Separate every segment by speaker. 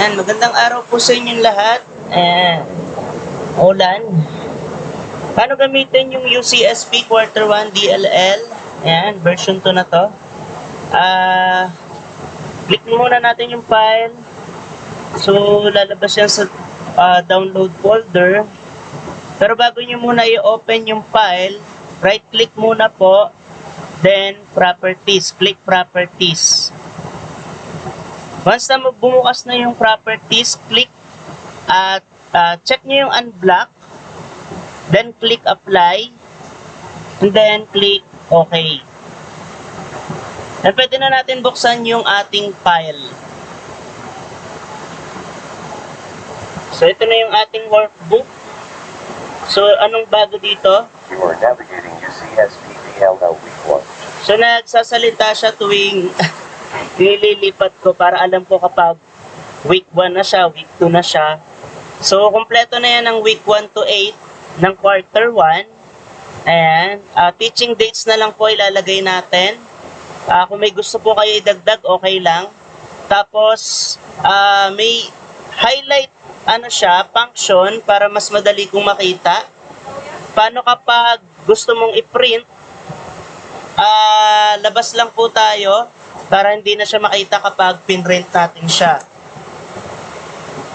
Speaker 1: Ayan, magandang araw po sa inyong lahat. Ayan, ulan. Paano gamitin yung UCSP Quarter 1 DLL? Ayan, version 2 na to. Click muna natin yung file. So, lalabas yan sa download folder. Pero bago nyo muna i-open yung file, right-click muna po. Then, properties. Click properties. Once na bumukas na yung properties, click at check nyo yung unblock. Then, click apply. And then, click OK. Then, pwede na natin buksan yung ating file. So, ito na yung ating workbook. So, anong bago dito?
Speaker 2: You are navigating UCSP DLL Week 1.
Speaker 1: So, nagsasalita siya tuwing nililipat ko para alam ko kapag week 1 na siya, week 2 na siya. So, kompleto na yan ng week 1 to 8 ng quarter 1. Ayan. Teaching dates na lang po ilalagay natin. Kung may gusto po kayo idagdag, okay lang. Tapos, may highlight function para mas madali kong makita. Paano kapag gusto mong i-print, labas lang po tayo para hindi na siya makita kapag pinrint natin siya.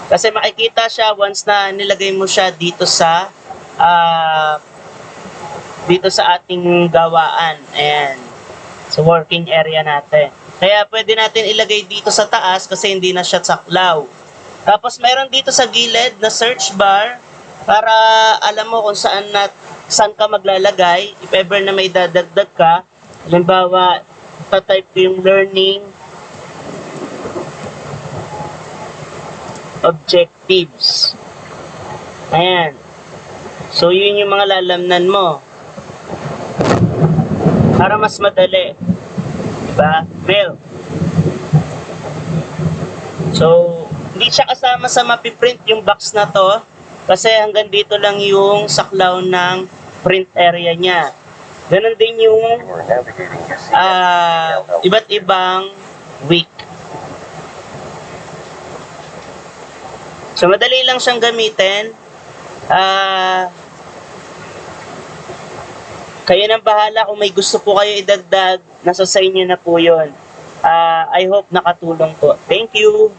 Speaker 1: Kasi makikita siya once na nilagay mo siya dito sa ating gawaan. Ayan. So, working area natin. Kaya pwede natin ilagay dito sa taas kasi hindi na siya saklaw. Tapos meron dito sa gilid na search bar para alam mo kung saan ka maglalagay. If ever na may dadagdag ka, halimbawa, type ko yung learning objectives. Ayan. So, yun yung mga lalamnan mo. Para mas madali. Diba? Mail. So, hindi siya kasama sa mapiprint yung box na to kasi hanggang dito lang yung saklaw ng print area niya. Ganon din yung iba't ibang week. So, madali lang siyang gamitin. Kayo nang bahala kung may gusto po kayo idagdag, nasa sa inyo na po yun. I hope nakatulong po. Thank you!